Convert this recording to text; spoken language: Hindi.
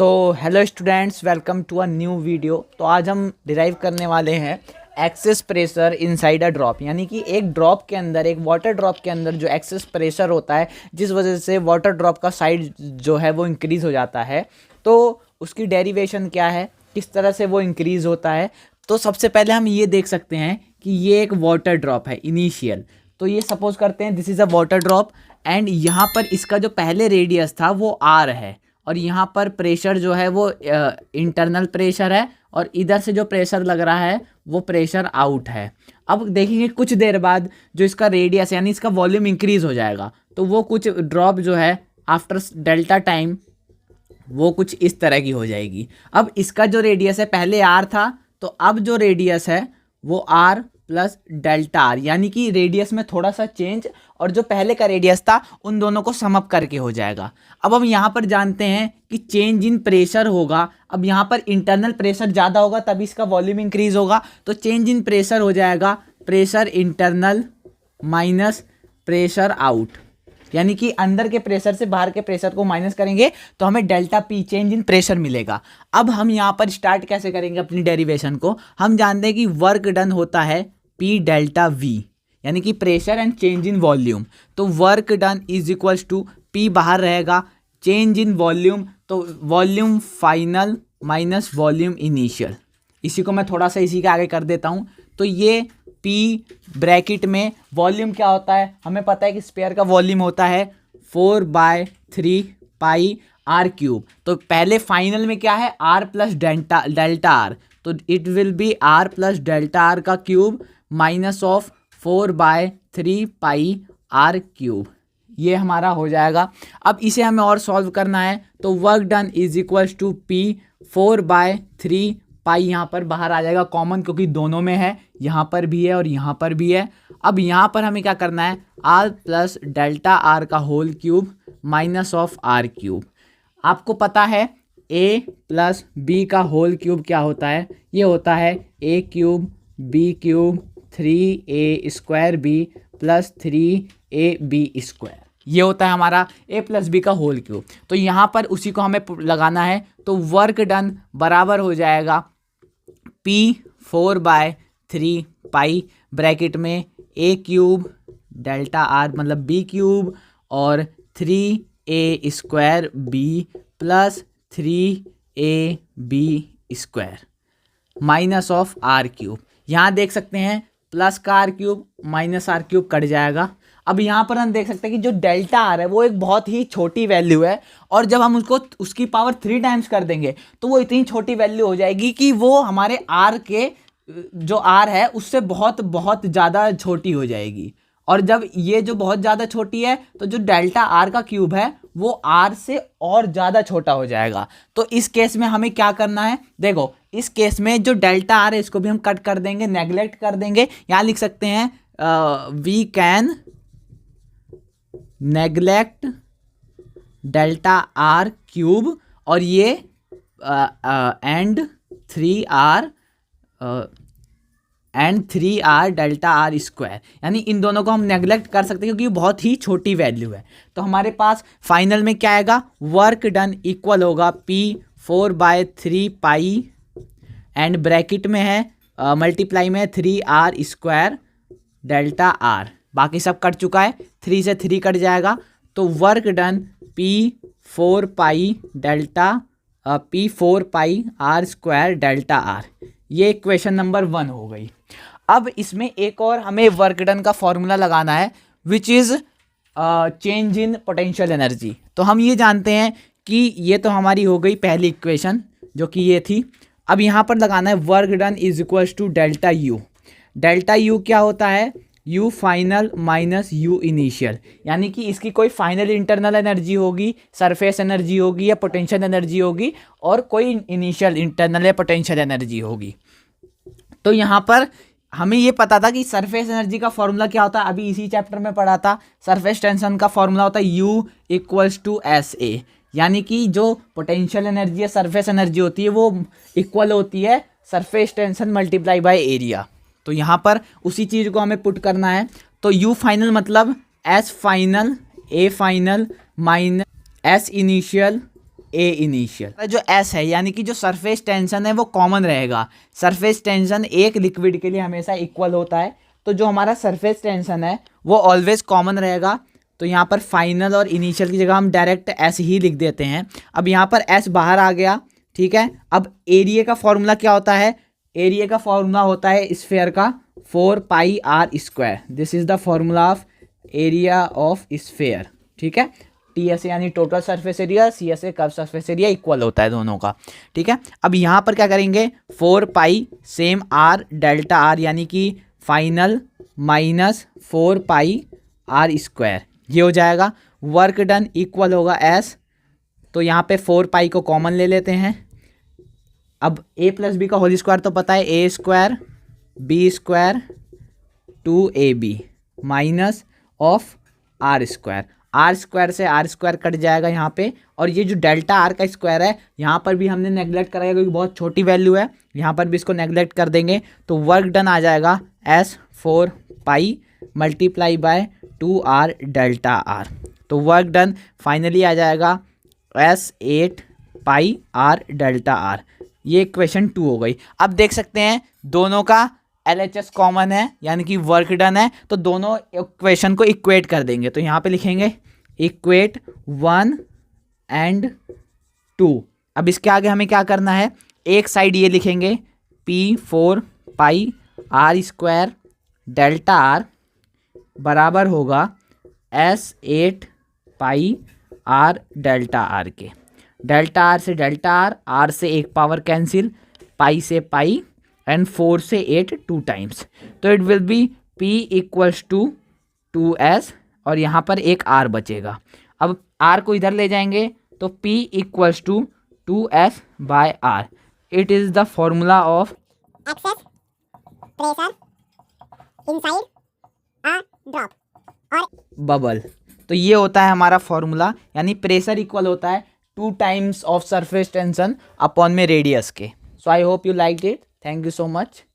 So hello students, welcome to a new video. तो आज हम डिराइव करने वाले हैं excess pressure inside a drop, यानी कि एक ड्रॉप के अंदर, एक वाटर ड्रॉप के अंदर जो एक्सेस प्रेशर होता है, जिस वजह से वाटर ड्रॉप का साइज जो है वो इंक्रीज़ हो जाता है। तो उसकी डेरिवेशन क्या है, किस तरह से वो इंक्रीज़ होता है। तो सबसे पहले हम ये देख सकते हैं कि ये एक वाटर ड्रॉप है इनिशियल। तो ये सपोज करते हैं this is a water drop and यहाँ पर इसका जो पहले रेडियस था वो आर है और यहाँ पर प्रेशर जो है वो इंटरनल प्रेशर है और इधर से जो प्रेशर लग रहा है वो प्रेशर आउट है। अब देखेंगे कुछ देर बाद जो इसका रेडियस यानी इसका वॉल्यूम इंक्रीज हो जाएगा, तो वो कुछ ड्रॉप जो है आफ्टर डेल्टा टाइम वो कुछ इस तरह की हो जाएगी। अब इसका जो रेडियस है पहले आर था, तो अब जो रेडियस है वो आर प्लस डेल्टा आर, यानी कि रेडियस में थोड़ा सा चेंज और जो पहले का रेडियस था उन दोनों को सम अप करके हो जाएगा। अब हम यहाँ पर जानते हैं कि चेंज इन प्रेशर होगा। अब यहाँ पर इंटरनल प्रेशर ज़्यादा होगा तभी इसका वॉल्यूम इंक्रीज होगा, तो चेंज इन प्रेशर हो जाएगा pressure internal minus pressure out, यानी कि अंदर के प्रेशर से बाहर के प्रेशर को माइनस करेंगे तो हमें delta P change in pressure मिलेगा। अब हम यहाँ पर स्टार्ट कैसे करेंगे अपनी डेरिवेशन को। हम जानते हैं कि वर्क डन होता है पी डेल्टा वी, यानी कि pressure and change in volume. तो work done is equals to P बाहर रहेगा, चेंज इन वॉल्यूम तो volume final minus volume initial. इसी को मैं थोड़ा सा इसी के आगे कर देता हूँ। तो ये P ब्रैकेट में वॉल्यूम क्या होता है, हमें पता है कि स्पेयर का वॉल्यूम होता है 4/3 पाई आर क्यूब। तो पहले फाइनल में क्या है आर प्लस डेल्टा आर, तो it will be R plus delta R का cube minus of 4/3 pi R cube. ये हमारा हो जाएगा। अब इसे हमें और सॉल्व करना है, तो work done is equals to P 4/3 pi, यहाँ पर बाहर आ जाएगा कॉमन क्योंकि दोनों में है, यहाँ पर भी है और यहाँ पर भी है। अब यहाँ पर हमें क्या करना है आर प्लस डेल्टा आर का whole cube minus of R cube. आपको पता है ए प्लस बी का होल क्यूब क्या होता है, ये होता है A cube B cube 3a² B plus 3ab², ये होता है हमारा a प्लस बी का होल क्यूब। तो यहाँ पर उसी को हमें लगाना है, तो वर्क डन बराबर हो जाएगा P 4/3 पाई ब्रैकेट में a क्यूब डेल्टा आर मतलब b क्यूब और 3a² b plus 3ab² minus of R cube. यहाँ देख सकते हैं प्लस का R cube minus R cube cut जाएगा। अब यहाँ पर हम देख सकते हैं कि जो डेल्टा आर है वो एक बहुत ही छोटी वैल्यू है और जब हम उसको उसकी पावर 3 टाइम्स कर देंगे तो वो इतनी छोटी वैल्यू हो जाएगी कि वो हमारे आर के जो आर है उससे बहुत बहुत ज़्यादा छोटी हो जाएगी। और जब ये जो बहुत ज़्यादा छोटी है तो जो डेल्टा आर का क्यूब है वो आर से और ज़्यादा छोटा हो जाएगा। तो इस केस में हमें क्या करना है, देखो इस केस में जो डेल्टा आर है इसको भी हम कट कर देंगे, नेग्लेक्ट कर देंगे। यहाँ लिख सकते हैं we can neglect delta R cube और ये and 3r delta R square, यानी इन दोनों को हम नेग्लेक्ट कर सकते हैं क्योंकि ये बहुत ही छोटी वैल्यू है। तो हमारे पास फाइनल में क्या आएगा, वर्क डन इक्वल होगा P 4/3 पाई एंड ब्रैकेट में है मल्टीप्लाई में 3r² डेल्टा आर, बाकी सब कट चुका है, 3 से 3 कट जाएगा। तो वर्क डन P 4 पाई r² डेल्टा आर, ये क्वेश्चन नंबर 1 हो गई। अब इसमें एक और हमें वर्क डन का फॉर्मूला लगाना है which is change in potential energy. तो हम ये जानते हैं कि ये तो हमारी हो गई पहली इक्वेशन जो कि ये थी। अब यहाँ पर लगाना है work done is equals to delta U. Delta U क्या होता है, U final minus U initial, यानी कि इसकी कोई फाइनल इंटरनल एनर्जी होगी, सरफेस एनर्जी होगी या पोटेंशियल एनर्जी होगी और कोई इनिशियल इंटरनल या पोटेंशियल एनर्जी होगी। तो यहाँ पर हमें ये पता था कि सरफेस एनर्जी का फॉर्मूला क्या होता है, अभी इसी चैप्टर में पढ़ा था। सरफेस टेंशन का फॉर्मूला होता है U इक्वल्स टू SA, यानी कि जो पोटेंशियल एनर्जी या सरफेस एनर्जी होती है वो इक्वल होती है surface tension multiply by area. तो यहाँ पर उसी चीज़ को हमें पुट करना है। तो U फाइनल मतलब S final A final minus S initial A initial. जो एस है यानी कि जो सरफेस टेंशन है वो कॉमन रहेगा। सरफेस टेंशन एक लिक्विड के लिए हमेशा इक्वल होता है, तो जो हमारा सरफेस टेंशन है वो ऑलवेज कॉमन रहेगा। तो यहाँ पर फाइनल और इनिशियल की जगह हम डायरेक्ट एस ही लिख देते हैं। अब यहाँ पर एस बाहर आ गया, ठीक है। अब एरिया का फॉर्मूला क्या होता है? एरिया का फॉर्मूला होता है स्फेयर का 4πr²। This is the formula of area of sphere, ठीक है। टी एस यानी total surface area, C S A curve surface area equal होता है दोनों का, ठीक है। अब यहाँ पर क्या करेंगे? 4π सेम आर डेल्टा आर यानी कि फाइनल माइनस 4πr², ये हो जाएगा। वर्क डन इक्वल होगा एस, तो यहाँ पे 4π को कॉमन ले लेते हैं। अब a प्लस बी का होल स्क्वायर तो पता है, a² b² 2ab minus of r²। r² से r² कट जाएगा यहाँ पे, और ये जो डेल्टा आर का स्क्वायर है यहाँ पर भी हमने नेगलेक्ट कराया क्योंकि बहुत छोटी वैल्यू है, यहाँ पर भी इसको नेगलेक्ट कर देंगे। तो वर्क डन आ जाएगा s 4π multiply by 2r delta R. तो वर्क डन फाइनली आ जाएगा s 8πr डेल्टा आर। ये क्वेश्चन 2 हो गई। अब देख सकते हैं दोनों का LHS कॉमन है यानी कि वर्क डन है, तो दोनों इक्वेशन को इक्वेट कर देंगे। तो यहाँ पे लिखेंगे इक्वेट 1 एंड 2। अब इसके आगे हमें क्या करना है? एक साइड ये लिखेंगे P4πr² डेल्टा आर बराबर होगा S 8πr डेल्टा आर के। डेल्टा आर से डेल्टा आर, आर से एक पावर कैंसिल, पाई से पाई एंड 4 से 8 2 टाइम्स। तो it will be P equals to 2S और यहाँ पर एक R बचेगा। अब R को इधर ले जाएंगे तो P equals to 2S by R। It is the formula of excess pressure inside a drop और बबल। तो ये होता है हमारा फॉर्मूला, यानी प्रेशर इक्वल होता है 2 times of surface tension upon में रेडियस के। So I hope you like it. Thank you so much.